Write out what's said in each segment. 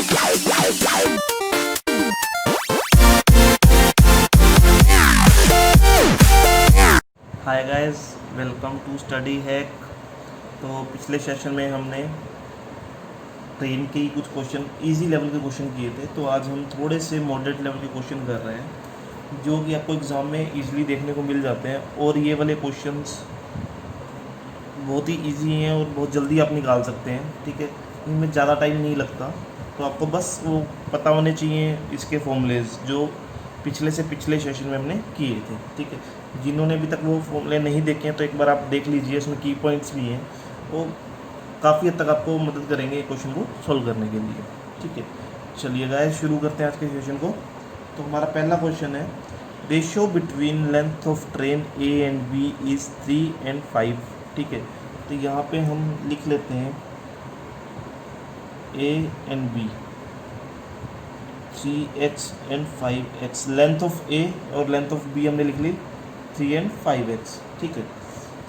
Hi guys, welcome to Study Hack. तो पिछले session में हमने ट्रेन के ही कुछ क्वेश्चन इजी लेवल के क्वेश्चन किए थे। तो आज हम थोड़े से मॉडरेट लेवल के क्वेश्चन कर रहे हैं जो कि आपको एग्ज़ाम में इजीली देखने को मिल जाते हैं। और ये वाले क्वेश्चंस बहुत ही इजी हैं और बहुत जल्दी आप निकाल सकते हैं। ठीक है, इनमें ज़्यादा टाइम नहीं लगता। तो आपको बस वो पता होने चाहिए इसके फॉर्मूलेज जो पिछले से पिछले सेशन में हमने किए थे। ठीक है, जिन्होंने अभी तक वो फॉर्मूले नहीं देखे हैं तो एक बार आप देख लीजिए, इसमें की पॉइंट्स भी हैं, वो काफ़ी हद तक आपको मदद करेंगे क्वेश्चन को सॉल्व करने के लिए। ठीक है, चलिए गाइस शुरू करते हैं आज के सेशन को। तो हमारा पहला क्वेश्चन है, ratio between length of train A and B is 3 and 5। ठीक है, तो यहाँ पे हम लिख लेते हैं A and B 3x and 5x। Length of A और लेंथ ऑफ बी हमने लिख ली 3 and 5x। ठीक है,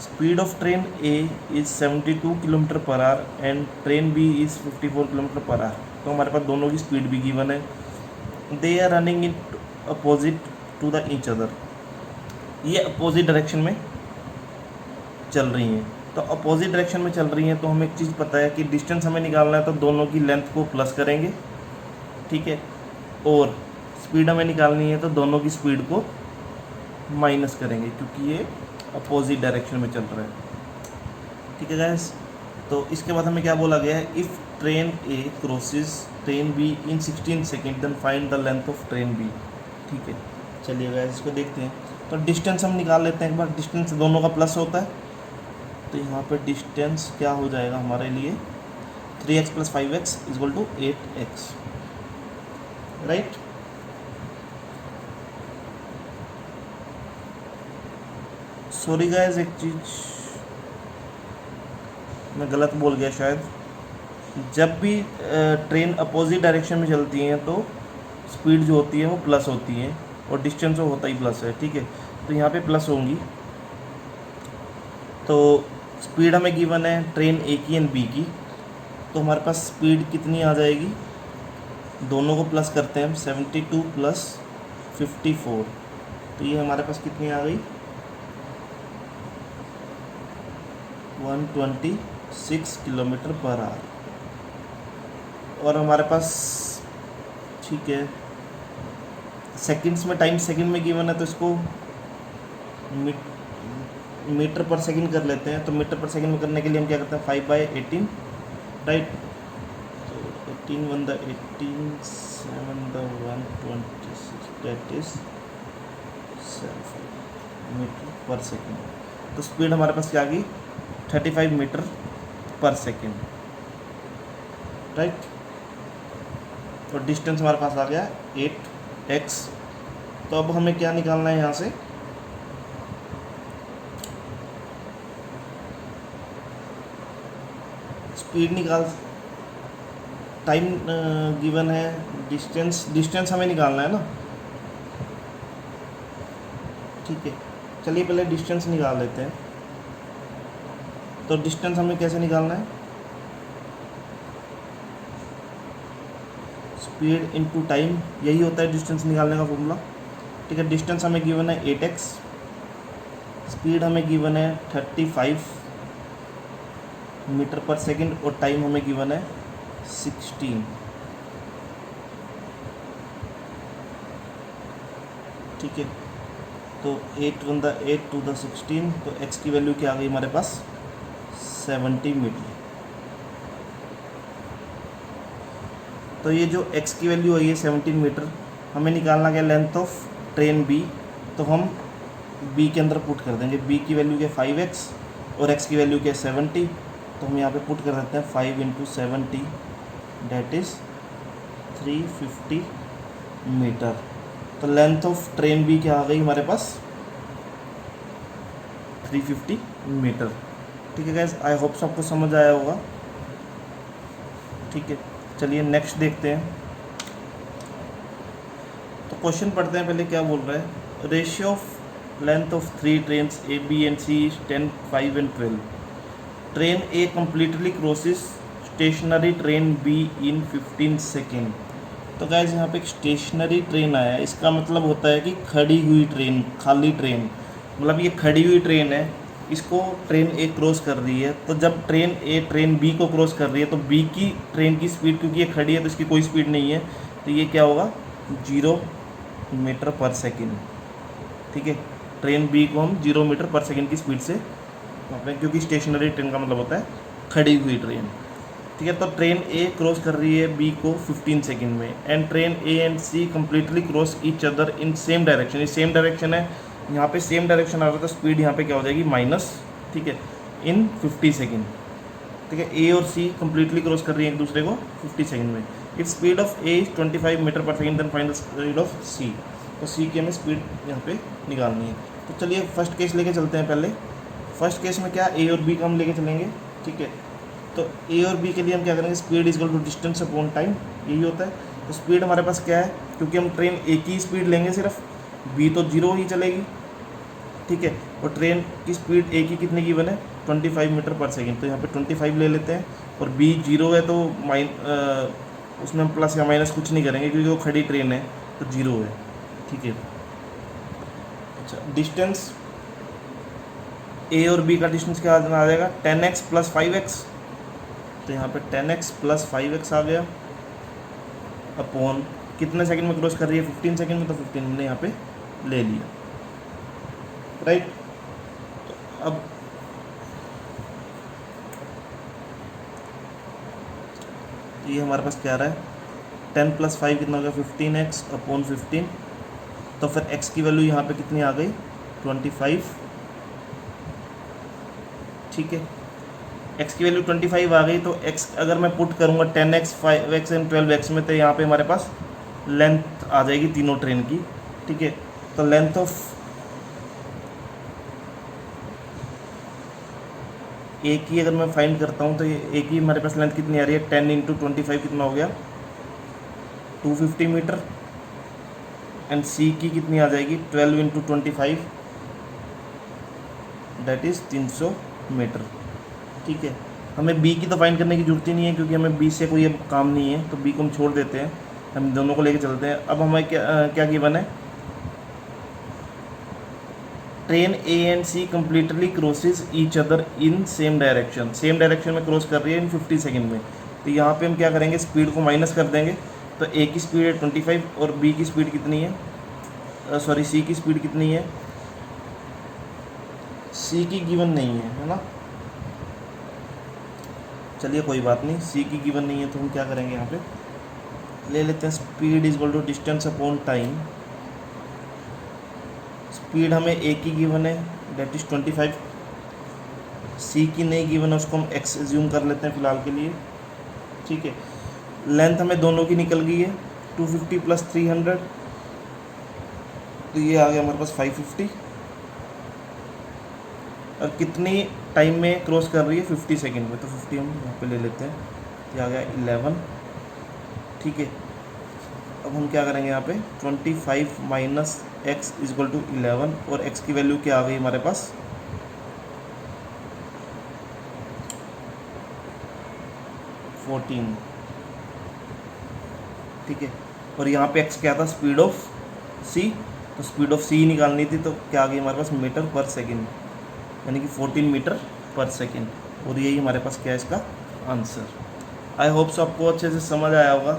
speed of train A is 72 kilometre per hour and train B is 54 kilometre per hour. तो हमारे पास दोनों की स्पीड भी गिवन है। They are running in opposite to the each other. ये अपोजिट डायरेक्शन में चल रही हैं। तो अपोजिट डायरेक्शन में चल रही हैं तो हमें एक चीज़ पता है कि डिस्टेंस हमें निकालना है तो दोनों की लेंथ को प्लस करेंगे। ठीक है, और स्पीड हमें निकालनी है तो दोनों की स्पीड को माइनस करेंगे क्योंकि ये अपोजिट डायरेक्शन में चल रहा है। ठीक है गाइस, तो इसके बाद हमें क्या बोला गया है, if train A crosses train B in 16 second then find the length of train B. ठीक है, चलिए गाइस इसको देखते हैं। तो डिस्टेंस हम निकाल लेते हैं एक बार। डिस्टेंस दोनों का प्लस होता है तो यहाँ पर डिस्टेंस क्या हो जाएगा हमारे लिए, 3x + 5x = 8x। Right, sorry guys एक चीज़ मैं गलत बोल गया शायद। जब भी ट्रेन अपोजिट डायरेक्शन में चलती हैं तो स्पीड जो होती है वो प्लस होती है और डिस्टेंस वो होता ही प्लस है। ठीक है, तो यहाँ पे प्लस होंगी। तो स्पीड हमें गिवन है ट्रेन ए की एंड बी की, तो हमारे पास स्पीड कितनी आ जाएगी, दोनों को प्लस करते हैं हम, 72 + 54। तो ये हमारे पास कितनी आ गई, 126 किलोमीटर पर आवर। और हमारे पास ठीक है सेकंड्स में, टाइम सेकंड में गिवन है तो इसको मीटर पर सेकंड कर लेते हैं। तो मीटर पर सेकंड में करने के लिए हम क्या करते हैं, 5/18। राइट, तो 18 1 द 18 7 द 126 that is 7 metre per second. तो स्पीड हमारे पास क्या आ गई, 35 मीटर पर सेकंड। राइट, और डिस्टेंस हमारे पास आ गया 8x। तो अब हमें क्या निकालना है यहाँ से, स्पीड निकाल, टाइम गिवन है, डिस्टेंस हमें निकालना है ना। ठीक है, चलिए पहले डिस्टेंस निकाल लेते हैं। तो डिस्टेंस हमें कैसे निकालना है, स्पीड इनटू टाइम, यही होता है डिस्टेंस निकालने का फॉर्मूला। ठीक है, डिस्टेंस हमें गिवन है 8x, स्पीड हमें गिवन है 35 मीटर पर सेकंड और टाइम हमें गिवन है 16। ठीक है, तो 8 1 द 8 2 द 16। तो x की वैल्यू क्या आ गई हमारे पास, 70 मीटर। तो ये जो x की वैल्यू आई है 17 मीटर, हमें निकालना क्या, लेंथ ऑफ ट्रेन b। तो हम b के अंदर पुट कर देंगे। b की वैल्यू क्या 5x और x की वैल्यू क्या 70। तो हम यहाँ पे पुट कर देते हैं 5 × 70 दैट इज़ 350 मीटर। तो लेंथ ऑफ ट्रेन बी क्या आ गई हमारे पास, 350 मीटर। ठीक है गाइस, आई होप सबको समझ आया होगा। ठीक है, चलिए नेक्स्ट देखते हैं। तो क्वेश्चन पढ़ते हैं, पहले क्या बोल रहा है, ratio of length of 3 trains A, B and C is 10, 5 and 12। ट्रेन A completely crosses stationary train B in 15 second. तो गाइस यहाँ पे एक स्टेशनरी ट्रेन आया है, इसका मतलब होता है कि खड़ी हुई ट्रेन, खाली ट्रेन, मतलब ये खड़ी हुई ट्रेन है, इसको ट्रेन ए क्रॉस कर रही है। तो जब ट्रेन ए ट्रेन बी को क्रॉस कर रही है तो बी की ट्रेन की स्पीड, क्योंकि ये खड़ी है तो इसकी कोई स्पीड नहीं है, तो ये क्या होगा 0 मीटर पर सेकेंड। ठीक है, ट्रेन बी को हम 0 मीटर पर सेकेंड की स्पीड से माप रहे हैं, क्योंकि स्टेशनरी ट्रेन का मतलब होता है खड़ी हुई ट्रेन। ठीक है, तो ट्रेन ए क्रॉस कर रही है बी को 15 सेकेंड में, and train A and C completely cross each other in same direction. ये सेम डायरेक्शन है, यहाँ पे सेम डायरेक्शन आ रहा है तो स्पीड यहाँ पे क्या हो जाएगी माइनस। ठीक है, इन 50 सेकेंड। ठीक है, ए और सी कम्प्लीटली क्रॉस कर रही है एक दूसरे को 50 सेकेंड में। If speed of A is 25 metre per second then find the speed of C. तो सी की हमें स्पीड यहाँ पे निकालनी है। तो चलिए फर्स्ट केस लेके चलते हैं। पहले फर्स्ट केस में क्या, ए और बी का हम लेके चलेंगे। ठीक है, तो ए और बी के लिए हम क्या करेंगे, speed is equal to distance upon time, यही होता है। तो स्पीड हमारे पास क्या है, क्योंकि हम ट्रेन ए की स्पीड लेंगे सिर्फ, बी तो 0 ही चलेगी। ठीक है, और ट्रेन की स्पीड ए की कितने गिवन है 25 मीटर पर सेकेंड, तो यहाँ पे 25 ले लेते हैं। और बी 0 है तो उसमें हम प्लस या माइनस कुछ नहीं करेंगे क्योंकि वो खड़ी ट्रेन है तो 0 है। ठीक है, अच्छा डिस्टेंस ए और बी का डिस्टेंस क्या आ जाएगा 10x प्लस 5x। तो यहाँ पे 10x प्लस 5x आ गया अपॉन कितने सेकंड में क्रॉस कर रही है 15 सेकंड में, तो 15 हमने यहाँ पे ले लिया। राइट, तो अब ये हमारे पास क्या आ रहा है 10 प्लस 5 कितना हो गया 15x अपॉन 15। तो फिर x की वैल्यू यहाँ पे कितनी आ गई 25। ठीक है, x की वैल्यू 25 आ गई। तो x अगर मैं पुट करूँगा 10x 5x एंड 12x में, तो यहाँ पे हमारे पास लेंथ आ जाएगी तीनों ट्रेन की। ठीक है, तो लेंथ ऑफ ए की अगर मैं फाइंड करता हूँ तो ये ए की हमारे पास लेंथ कितनी आ रही है 10 इंटू 25 कितना हो गया 250 मीटर। एंड सी की कितनी आ जाएगी 12 इंटू 25 दैट इज़ 300 मीटर। ठीक है, हमें बी की तो फाइंड करने की जरूरत ही नहीं है क्योंकि हमें बी से कोई अब काम नहीं है, तो बी को हम छोड़ देते हैं, हम दोनों को लेके चलते हैं। अब हमें क्या गिवन है, train A and C completely crosses each other in same direction, same direction में क्रॉस कर रही है इन 50 सेकेंड में। तो यहाँ पे हम क्या करेंगे, स्पीड को माइनस कर देंगे। तो ए की स्पीड है 25 और बी की स्पीड कितनी है, सॉरी सी की स्पीड कितनी है, सी की गिवन नहीं है ना, चलिए कोई बात नहीं, सी की गिवन नहीं है तो हम क्या करेंगे यहाँ पे ले लेते हैं speed is equal to distance upon time. Speed हमें ए की गिवन है डेट इज़ 25, सी की नहीं गिवन है उसको हम एक्स एज्यूम कर लेते हैं फ़िलहाल के लिए। ठीक है, लेंथ हमें दोनों की निकल गई है 250 प्लस 300, तो ये आ गया हमारे पास 550। और कितनी टाइम में क्रॉस कर रही है 50 सेकेंड में, तो 50 हम यहाँ पे ले लेते हैं, ये आ गया 11। ठीक है, अब हम क्या करेंगे यहाँ पे 25 minus x is equal to 11 और x की वैल्यू क्या आ गई हमारे पास 14। ठीक है, और यहाँ पे x क्या था स्पीड ऑफ c, तो स्पीड ऑफ c निकालनी थी, तो क्या आ गई हमारे पास मीटर पर सेकेंड, यानी कि 14 मीटर पर सेकेंड। और यही हमारे पास क्या है इसका आंसर। आई होप सो आपको अच्छे से समझ आया होगा।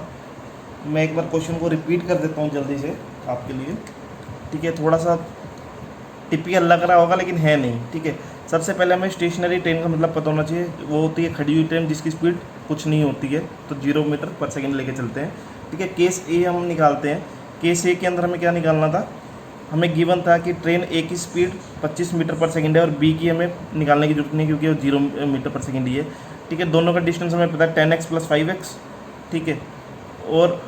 मैं एक बार क्वेश्चन को रिपीट कर देता हूँ जल्दी से आपके लिए। ठीक है, थोड़ा सा टिपिकल लग रहा होगा लेकिन है नहीं। ठीक है, सबसे पहले हमें स्टेशनरी ट्रेन का मतलब पता होना चाहिए, वो होती है खड़ी हुई ट्रेन जिसकी स्पीड कुछ नहीं होती है, तो 0 मीटर पर सेकेंड लेके चलते हैं। ठीक है, केस ए हम निकालते हैं। केस ए के अंदर हमें क्या निकालना था, हमें गिवन था कि ट्रेन ए की स्पीड 25 मीटर पर सेकेंड है और बी की हमें निकालने की जरूरत नहीं क्योंकि वो 0 मीटर पर सेकेंड ही है। ठीक है, दोनों का डिस्टेंस हमें पता है 10x प्लस 5x। ठीक है, और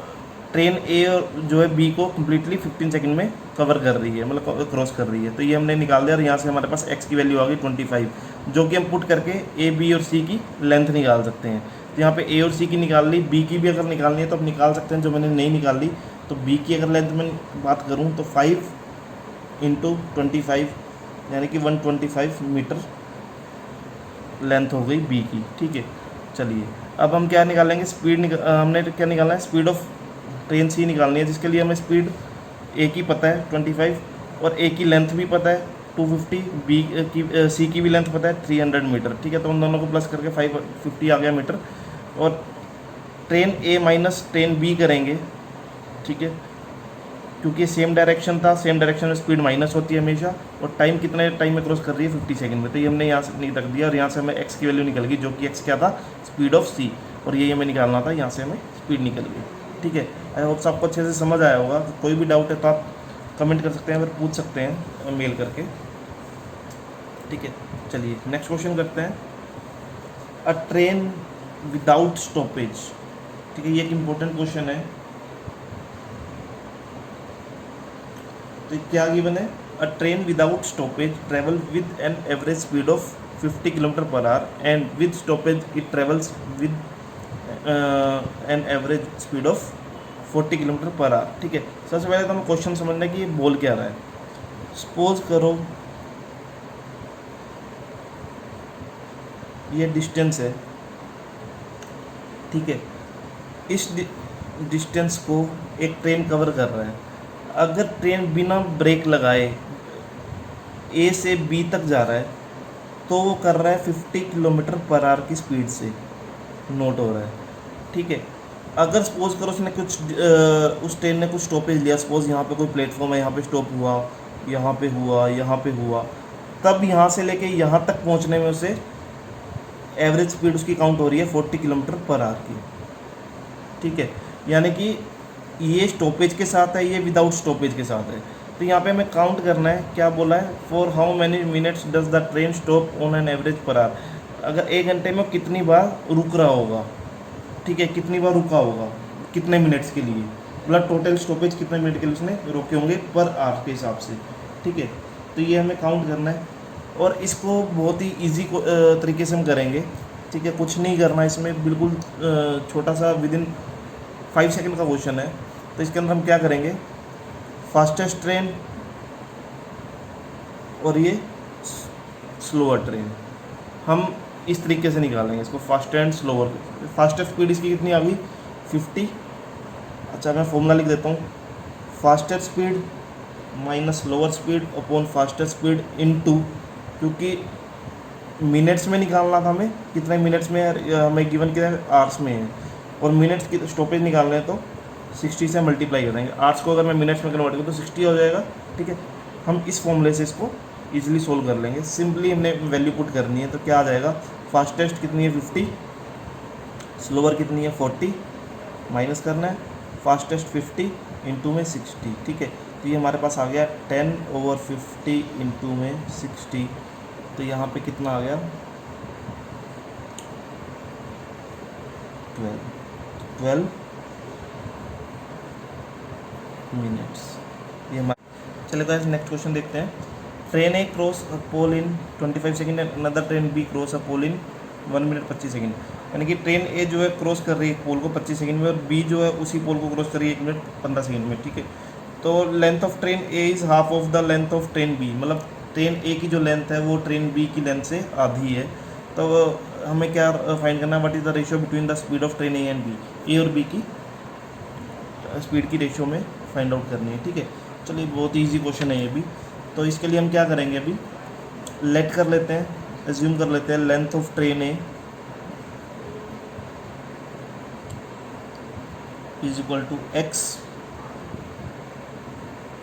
ट्रेन ए जो है बी को कम्प्लीटली 15 सेकंड में कवर कर रही है, मतलब क्रॉस कर रही है, तो ये हमने निकाल दिया। और यहाँ से हमारे पास x की वैल्यू आ गई 25, जो कि हम पुट करके ए बी और सी की लेंथ निकाल सकते हैं। तो यहाँ पे ए और सी की निकाल ली, बी की भी अगर निकालनी है तो आप निकाल सकते हैं, जो मैंने नहीं निकाली। तो बी की अगर लेंथ में बात करूँ तो 5 इंटू 25 यानी कि 125 मीटर लेंथ हो गई बी की। ठीक है, चलिए अब हम क्या निकालेंगे, हमने क्या निकालना है, स्पीड ऑफ ट्रेन सी निकालनी है, जिसके लिए हमें स्पीड ए की पता है 25 और ए की लेंथ भी पता है 250, बी की सी की भी लेंथ पता है 300 मीटर। ठीक है, तो उन दोनों को प्लस करके 550 आ गया मीटर। और ट्रेन ए माइनस ट्रेन बी करेंगे, ठीक है, क्योंकि सेम डायरेक्शन था, सेम डायरेक्शन में स्पीड माइनस होती है हमेशा। और टाइम कितने टाइम में क्रॉस कर रही है, 50 सेकंड में। तो ये हमने यहाँ से नहीं रख दिया और यहाँ से हमें एक्स की वैल्यू निकल गई, जो कि एक्स क्या था, स्पीड ऑफ सी, और यही हमें निकालना था, यहाँ से हमें स्पीड निकल गई। ठीक है, आई होप आपको अच्छे से समझ आया होगा। तो कोई भी डाउट है तो आप कमेंट कर सकते हैं, फिर पूछ सकते हैं मेल करके। ठीक है, चलिए नेक्स्ट क्वेश्चन करते हैं। अ ट्रेन विदाउट स्टॉपेज, ठीक है, ये एक इम्पोर्टेंट क्वेश्चन है। तो क्या गिवन है, अ train without stoppage travel with an average speed of 50 kilometre per hour and with stoppage it travels with an average speed of 40 kilometre per our. ठीक है, सबसे पहले तो हमें क्वेश्चन समझना है कि ये बोल क्या रहा है। सपोज करो ये डिस्टेंस है, ठीक है, इस डिस्टेंस को एक ट्रेन कवर कर रहा है। अगर ट्रेन बिना ब्रेक लगाए ए से बी तक जा रहा है तो वो कर रहा है 50 किलोमीटर पर आवर की स्पीड से नोट हो रहा है। ठीक है, अगर सपोज करो उसने उस ट्रेन ने कुछ स्टॉपेज लिया, सपोज यहाँ पे कोई प्लेटफॉर्म है, यहाँ पे स्टॉप हुआ, यहाँ पे हुआ, यहाँ पे हुआ, तब यहाँ से लेके यहाँ तक पहुँचने में उसे एवरेज स्पीड उसकी काउंट हो रही है 40 किलोमीटर पर आवर की। ठीक है, यानी कि ये स्टॉपेज के साथ है, ये विदाउट स्टॉपेज के साथ है। तो यहाँ पे हमें काउंट करना है, क्या बोला है, for how many minutes does the train stop on an average per hour. अगर 1 घंटे में कितनी बार रुक रहा होगा, ठीक है, कितनी बार रुका होगा, कितने मिनट्स के लिए, मतलब टोटल स्टॉपेज कितने मिनट के लिए उसने रोके होंगे पर आवर के हिसाब से। ठीक है, तो ये हमें काउंट करना है और इसको बहुत ही ईजी तरीके से हम करेंगे। ठीक है, कुछ नहीं करना इसमें, बिल्कुल छोटा सा विदिन 5 सेकंड का क्वेश्चन है। तो इसके अंदर हम क्या करेंगे, फास्टेस्ट ट्रेन और ये स्लोअर ट्रेन, हम इस तरीके से निकालेंगे इसको, fast and slower. Fastest speed इसकी कितनी आ गई 50। अच्छा, मैं फॉर्मूला लिख देता हूँ, fastest speed minus slower speed upon fastest speed into, क्योंकि मिनट्स में निकालना था हमें, कितने मिनट्स में हमें गिवन किया है, आवर्स में है, और मिनट्स की स्टॉपेज निकालना है तो 60 से मल्टीप्लाई कर देंगे। आवर्स को अगर मैं मिनट्स में कन्वर्ट करूँ तो 60 हो जाएगा। ठीक है, हम इस फॉर्मूले से इसको इजीली सोल्व कर लेंगे। सिंपली हमने वैल्यू पुट करनी है, तो क्या आ जाएगा, फास्टेस्ट कितनी है 50, स्लोअर कितनी है 40, माइनस करना है फास्टेस्ट 50 इंटू में 60। ठीक है, तो ये हमारे पास आ गया 10/50 इंटू में 60। तो यहाँ पे कितना आ गया 12 मिनट्स। ये हमारे, चले तो नेक्स्ट क्वेश्चन देखते हैं। Train A cross a pole in 25 second and another train B cross a pole in 1 minute 25 second. यानी कि ट्रेन ए जो है क्रॉस कर रही है पोल को 25 सेकंड में और बी जो है उसी पोल को क्रॉस कर रही है 1 मिनट 15 सेकंड में। ठीक है, तो length of train A is half of the length of train B, मतलब ट्रेन ए की जो लेंथ है वो ट्रेन बी की लेंथ से आधी है। तो हमें क्या फाइंड करना है, what is the ratio between the speed of train A and B, A और बी की स्पीड की रेशियो में फाइंड आउट करनी है। ठीक है, चलिए बहुत ईजी क्वेश्चन है ये भी। तो इसके लिए हम क्या करेंगे, अभी लेट कर लेते हैं, एज्यूम कर लेते हैं length of train A is equal to x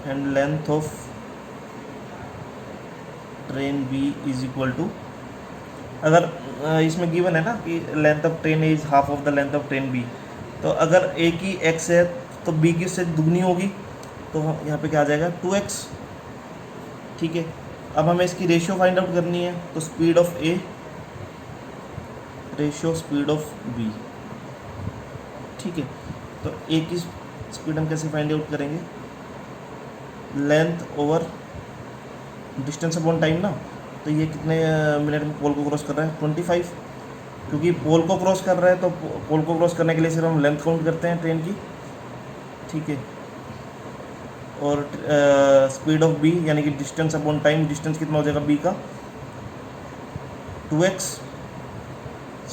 and length of train B is equal to, अगर इसमें गिवन है ना कि length of train A is half of the length of train B, तो अगर ए की एक्स है तो बी की उससे दुगनी होगी, तो यहाँ पे क्या आ जाएगा 2x। ठीक है, अब हमें इसकी रेशियो फाइंड आउट करनी है, तो speed of A ratio speed of B. ठीक है, तो ए की स्पीड हम कैसे फाइंड आउट करेंगे, length over distance upon time ना। तो ये कितने मिनट में पोल को क्रॉस कर रहा है 25, क्योंकि पोल को क्रॉस कर रहा है तो पोल को क्रॉस करने के लिए सिर्फ हम लेंथ काउंट करते हैं ट्रेन की। ठीक है, और स्पीड ऑफ बी यानी कि डिस्टेंस अपॉन टाइम, डिस्टेंस कितना हो जाएगा बी का 2x,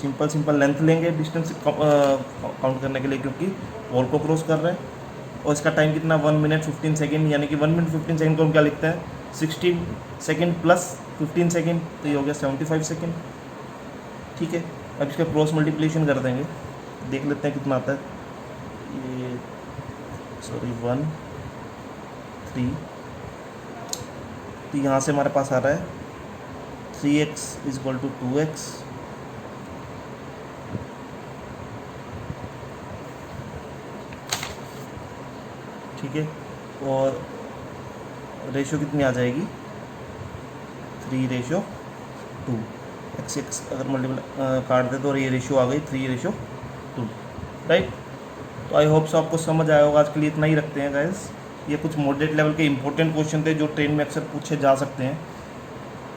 सिंपल लेंथ लेंगे डिस्टेंस काउंट करने के लिए, क्योंकि वॉल को क्रॉस कर रहे हैं। और इसका टाइम कितना 1 मिनट 15 सेकेंड, यानी कि 1 मिनट 15 सेकेंड को हम क्या लिखते हैं 16 सेकेंड प्लस 15 सेकेंड, तो ये हो गया 75 सेकेंड। ठीक है, अब इसका क्रॉस मल्टीप्लिकेशन कर देंगे, देख लेते हैं कितना आता है। ये 1 3, तो यहाँ से हमारे पास आ रहा है 3x = 2x, ठीक है। और रेशो कितनी आ जाएगी 3:2, x अगर मल्टीपल काट दे तो ये रेशो आ गई 3:2, राइट। तो आई होप सो आपको समझ आया होगा। आज के लिए इतना ही रखते हैं गाइस। ये कुछ मॉडरेट लेवल के इंपॉर्टेंट क्वेश्चन थे जो ट्रेन में अक्सर पूछे जा सकते हैं।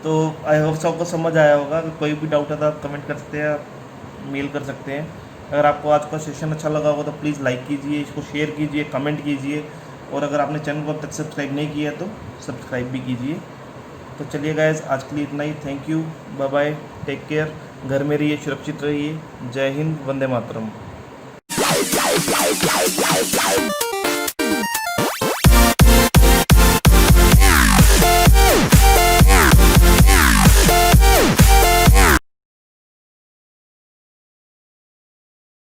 तो आई होप सो आपको समझ आया होगा। अगर कोई भी डाउट है तो आप कमेंट कर सकते हैं, मेल कर सकते हैं। अगर आपको आज का सेशन अच्छा लगा होगा तो प्लीज़ लाइक कीजिए, इसको शेयर कीजिए, कमेंट कीजिए, और अगर आपने चैनल को अब तक सब्सक्राइब नहीं किया है तो सब्सक्राइब भी कीजिए। तो चलिए गाइस, आज के लिए इतना ही। Thank you, bye bye, take care, घर में रहिए, सुरक्षित रहिए। जय हिंद, वंदे मातरम।